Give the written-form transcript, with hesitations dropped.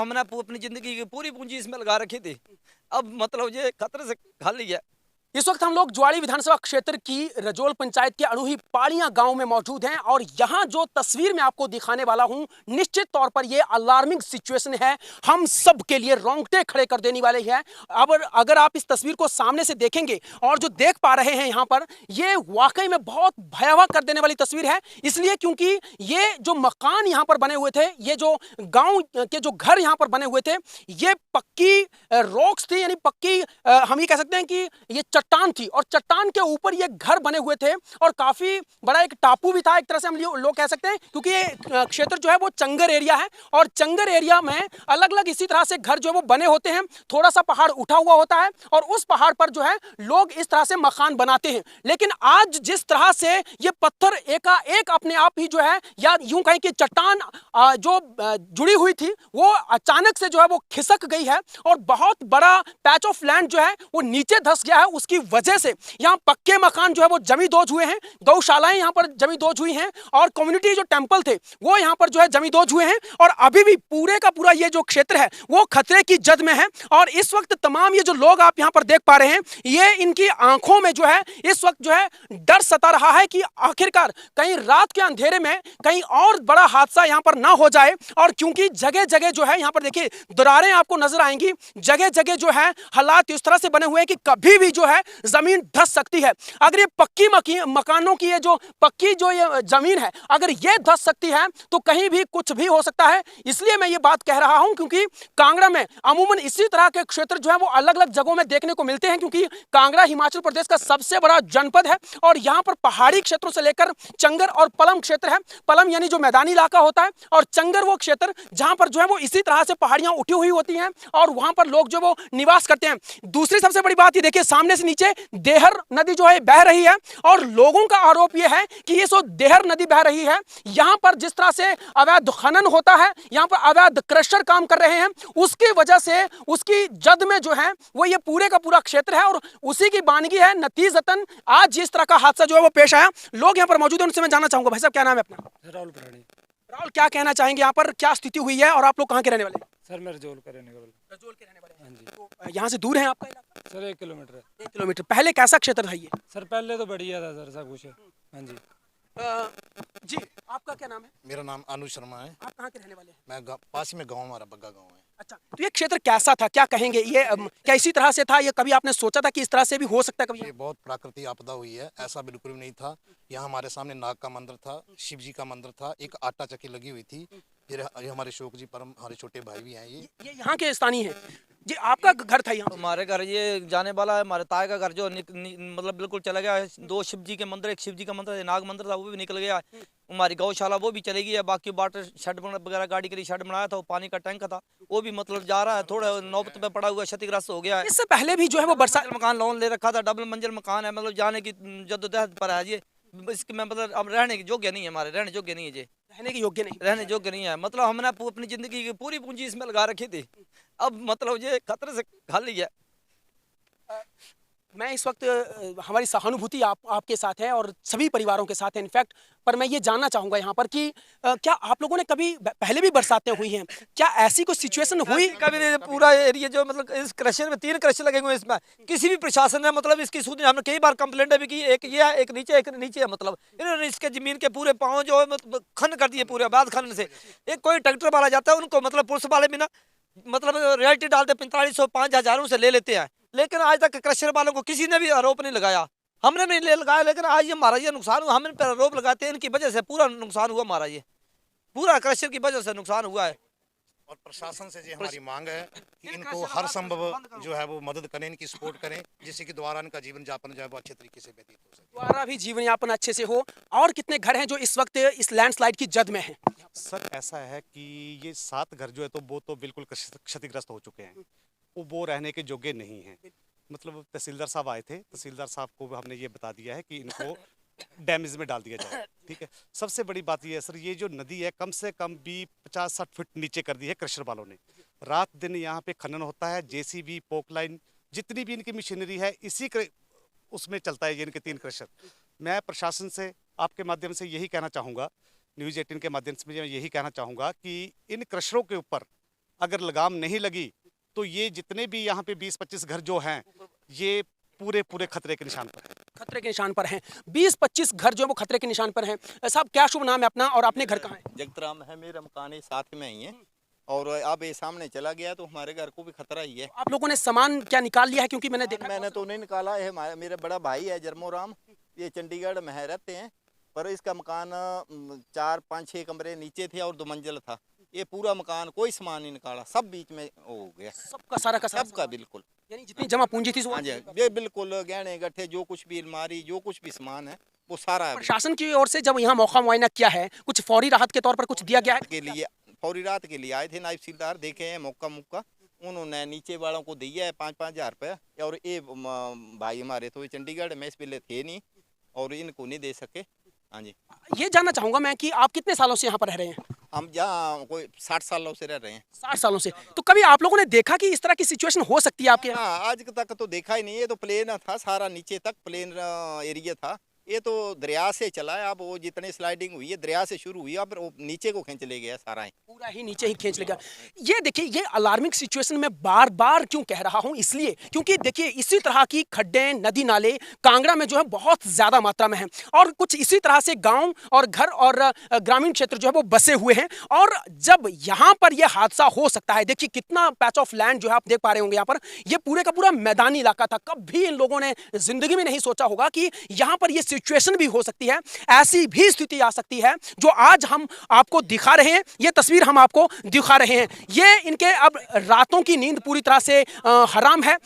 हमने अपनी जिंदगी की पूरी पूंजी इसमें लगा रखी थी, अब मतलब ये खतरे से खाली है। इस वक्त हम लोग ज्वाड़ी विधानसभा क्षेत्र की रजोल पंचायत के अड़ूही पाड़ियां गांव में मौजूद हैं और यहां जो तस्वीर मैं आपको दिखाने वाला हूं, निश्चित तौर पर यह अलार्मिंग सिचुएशन है, हम सब के लिए रोंगटे खड़े कर देने वाले हैं। अब अगर आप इस तस्वीर को सामने से देखेंगे और जो देख पा रहे हैं यहां पर, यह वाकई में बहुत भयावह कर देने वाली तस्वीर है। इसलिए क्योंकि ये जो मकान यहां पर बने हुए थे, ये जो गांव के जो घर यहां पर बने हुए थे, ये पक्की रॉक्स थी, यानी पक्की हम ये कह सकते हैं कि ये चट्टान थी और चट्टान के ऊपर ये घर बने हुए थे और काफी बड़ा एक टापू भी था, एक तरह से हम लोग कह सकते हैं, क्योंकि ये क्षेत्र जो है वो चंगर एरिया है और चंगर एरिया में अलग अलग इसी तरह से घर जो है वो बने होते हैं। थोड़ा सा पहाड़ उठा हुआ होता है और उस पहाड़ पर जो है लोग इस तरह से मकान बनाते हैं। लेकिन आज जिस तरह से ये पत्थर एकाएक अपने आप ही जो है, या यूं कहें कि चट्टान जो जुड़ी हुई थी वो अचानक से जो है वो खिसक गई है और बहुत बड़ा पैच ऑफ लैंड जो है वो नीचे धंस गया है। उसकी वजह से यहाँ पक्के मकान जो है वो जमींदोज हुए हैं, गौशालाएं यहाँ पर जमींदोज हुई हैं और कम्युनिटी जो टेंपल थे वो यहाँ पर जो है जमींदोज हुए हैं और अभी भी पूरे का पूरा ये जो क्षेत्र है वो खतरे की जद में है। और इस वक्त तमाम ये जो लोग आप यहाँ पर देख पा रहे हैं, ये इनकी आंखों में जो है इस वक्त जो है डर सता रहा है कि आखिरकार कहीं रात के अंधेरे में कहीं और बड़ा हादसा यहाँ पर ना हो जाए। और क्योंकि जगह जगह जो है यहाँ पर देखिए दरारें आपको नजर आएंगी, जगह जगह जो है हालात इस तरह से बने हुए हैं कि कभी भी जो है जमीन धंस सकती है। अगर ये पक्की मकानों की ये जो पक्की जो ये जमीन है, अगर ये धंस सकती है तो कहीं भी कुछ भी हो सकता है। इसलिए मैं ये बात कह रहा हूं क्योंकि कांगड़ा में अमूमन इसी तरह के क्षेत्र जो है वो अलग अलग जगहों में देखने को मिलते हैं, क्योंकि कांगड़ा हिमाचल प्रदेश का सबसे बड़ा जनपद है और यहां पर पहाड़ी क्षेत्रों से लेकर चंगर और पलम क्षेत्र है। पलम यानी जो मैदानी इलाका होता है और चंगर वो क्षेत्र जहां पर जो है वो इसी तरह से पहाड़ियां उठी हुई होती हैं और वहां पर लोग जो वो निवास करते हैं। दूसरी सबसे बड़ी बात ये देखिए, सामने से नीचे देहर नदी जो है बह रही है और लोगों का आरोप यह है कि ये सो देहर नदी बह रही है, यहां पर जिस तरह से अवैध खनन होता है, यहां पर अवैध क्रशर काम कर रहे हैं, उसकी वजह से उसकी जद में जो है वो ये पूरे का पूरा क्षेत्र है और उसी की बानगी है। नतीजतन आज जिस तरह का हादसा जो है वो पेश आया। लोग यहां पर मौजूद हैं, उनसे मैं जानना चाहूंगा, भाई साहब क्या नाम है अपना? राहुल प्राणी। राहुल, क्या कहना चाहेंगे, यहाँ पर क्या स्थिति हुई है और आप लोग कहाँ के रहने वाले हैं? सर मैं रजोल का रहने वाला। रजोल के रहने वाले हैं। हाँ जी। तो यहाँ से दूर है आपका इलाका? सर 1 किलोमीटर है। 1 किलोमीटर। पहले कैसा क्षेत्र था ये? सर पहले तो बढ़िया था सर, सब कुछ। हाँ जी। जी, आपका क्या नाम है? मेरा नाम अनु शर्मा है। आप कहाँ के रहने वाले हैं? मैं पास ही में गांव, हमारा बग्गा गांव है। अच्छा, तो ये क्षेत्र कैसा था, क्या कहेंगे? ये क्या इसी तरह से था, ये कभी आपने सोचा था कि इस तरह से भी हो सकता है कभी? ये बहुत प्राकृतिक आपदा हुई है, ऐसा बिल्कुल भी नहीं था। यहाँ हमारे सामने नाग का मंदिर था, शिव जी का मंदिर था, एक आटा चक्की लगी हुई थी। ये हमारे शोक जी परम हमारे छोटे भाई भी हैं। ये यहाँ के स्थानीय है जी? आपका घर था यहाँ? हमारे घर ये जाने वाला है, हमारे ताए का घर जो मतलब बिल्कुल चला गया है। 2 शिव जी के मंदिर, एक शिव जी का मंदिर, नाग मंदिर था वो भी निकल गया है। हमारी गौशाला वो भी चली गई है। बाकी वाटर शेड वगैरह गाड़ी के लिए शेड बनाया था, वो पानी का टैंक था, वो भी मतलब जा रहा है, थोड़ा नौबत पे पड़ा हुआ, क्षतिग्रस्त हो गया है। इससे पहले भी जो है वो बरसात मकान लोन ले रखा था, डबल मंजिल मकान है, मतलब जाने की जद्दोजहद पर है ये। इसके में मतलब अब रहने के योग्य नहीं है, हमारे रहने योग्य नहीं है, ये रहने के योग्य नहीं, रहने योग्य नहीं है। मतलब हमने अपनी जिंदगी की पूरी पूंजी इसमें लगा रखी थी, अब मतलब ये खतरे से खाली है। मैं इस वक्त हमारी सहानुभूति आपके साथ है और सभी परिवारों के साथ है इनफैक्ट। पर मैं ये जानना चाहूंगा यहाँ पर कि क्या आप लोगों ने कभी पहले भी बरसातें हुई हैं, क्या ऐसी कोई सिचुएशन हुई? कभी नहीं। पूरा एरिया जो मतलब इस क्रशर में 3 क्रशर लगे हुए हैं, इसमें किसी भी प्रशासन ने मतलब इसकी सूचना, हमने कई बार कंप्लेंट भी की, एक ये है, एक नीचे है, मतलब इन्होंने इसके जमीन के पूरे पाँव जो है मतलब खन कर दिए पूरे, अवैध खनन से। एक कोई ट्रैक्टर वाला जाता है उनको मतलब पुलिस वाले भी ना मतलब रॉयल्टी डालते 4500 5000 से ले लेते हैं, लेकिन आज तक क्रशर वालों को किसी ने भी आरोप नहीं लगाया, हमने भी नहीं लगाया। लेकिन आज ये हमारा ये नुकसान हुआ, हम इन पर आरोप लगाते हैं, इनकी वजह से पूरा नुकसान हुआ हमारा, ये पूरा क्रशर की वजह से नुकसान हुआ है। और प्रशासन से जो हमारी मांग है कि इनको हर संभव जो है वो मदद करें, इनकी सपोर्ट करें, जिससे कि द्वारा इनका जीवन यापन जो है वो अच्छे तरीके से व्यतीत हो सके, द्वारा भी जीवन यापन अच्छे से हो। और कितने घर हैं जो इस वक्त इस लैंडस्लाइड की जद में हैं? सर ऐसा है कि ये 7 घर जो है तो वो तो बिल्कुल क्षतिग्रस्त हो चुके हैं, वो रहने के योग्य नहीं है। मतलब तहसीलदार साहब आए थे, तहसीलदार साहब को हमने ये बता दिया है कि इनको डैमेज में डाल दिया जाए, ठीक है। सबसे बड़ी बात ये है सर, ये जो नदी है कम से कम भी 50-60 फीट नीचे कर दी है क्रशर वालों ने। रात दिन यहाँ पे खनन होता है, जेसीबी, पोकलाइन, जितनी भी इनकी मशीनरी है इसी उसमें चलता है ये इनके 3 क्रशर। मैं प्रशासन से आपके माध्यम से यही कहना चाहूँगा, न्यूज़ 18 के माध्यम से मैं यही कहना चाहूँगा कि इन क्रशरों के ऊपर अगर लगाम नहीं लगी तो ये जितने भी यहाँ पे 20-25 घर जो हैं ये पूरे पूरे खतरे के निशान पर हैं। खतरे के निशान पर हैं। 20-25 घर जो है वो खतरे के निशान पर हैं। साहब क्या शुभ नाम है अपना और अपने घर कहाँ है? जगतराम है, मेरा मकान है साथ में ही है और अब ये सामने चला गया तो हमारे घर को भी खतरा ही है। आप लोगों ने सामान क्या निकाल लिया है? क्योंकि मैंने देखा मैंने तो नहीं निकाला है, मेरा बड़ा भाई है जरमोराम, ये चंडीगढ़ में है, रहते हैं, पर इसका मकान 4-5-6 कमरे नीचे थे और 2 मंजिल था। ये पूरा मकान कोई सामान नहीं निकाला, सब बीच में हो गया, सबका सारा का सारा सबका बिल्कुल। यानी जितनी जमा पूंजी थी हाँ जी, ये बिल्कुल गहने गट्ठे जो कुछ भी अलमारी जो कुछ भी सामान है वो सारा है। प्रशासन की ओर से जब यहाँ मौका मुआयना किया है, कुछ फौरी राहत के तौर पर कुछ दिया गया है? के लिए फौरी रात के लिए आए थे नायब तहसीलदार, देखे हैं मौका उन्होंने नीचे वालों को दिया है 5-5 हज़ार रुपये, और ये भाई हमारे तो ये चंडीगढ़ में इस पहले थे नहीं और इनको नहीं दे सके। हाँ जी, ये जानना चाहूंगा मैं कि आप कितने सालों से यहाँ पर रह रहे हैं? हम यहाँ कोई 60 सालों से रह रहे हैं। 60 सालों से। तो कभी आप लोगों ने देखा कि इस तरह की सिचुएशन हो सकती है आपके यहाँ? हाँ, आज तक तो देखा ही नहीं, ये तो प्लेन था, सारा नीचे तक प्लेन एरिया था, ये तो दरिया से चला है। अब वो जितने स्लाइडिंग हुई है दरिया से शुरू हुई है, अब वो नीचे को खींच ले गया सारा ही, पूरा ही नीचे ही खींच लेगा। ये देखिए, ये अलार्मिंग सिचुएशन में बार बार क्यों कह रहा हूं, इसलिए क्योंकि देखिए इसी तरह की खड्डे नदी नाले कांगड़ा में जो है बहुत ज्यादा मात्रा में है, और कुछ इसी तरह से गांव और घर और ग्रामीण क्षेत्र जो है वो बसे हुए हैं। और जब यहां पर यह हादसा हो सकता है, देखिए कितना पैच ऑफ लैंड जो है आप देख पा रहे होंगे, यहाँ पर यह पूरे का पूरा मैदानी इलाका था। कभी इन लोगों ने जिंदगी में नहीं सोचा होगा कि यहां पर यह सिचुएशन भी हो सकती है, ऐसी भी स्थिति आ सकती है जो आज हम आपको दिखा रहे हैं। यह तस्वीर हम आपको दिखा रहे हैं, ये इनके अब रातों की नींद पूरी तरह से हराम है।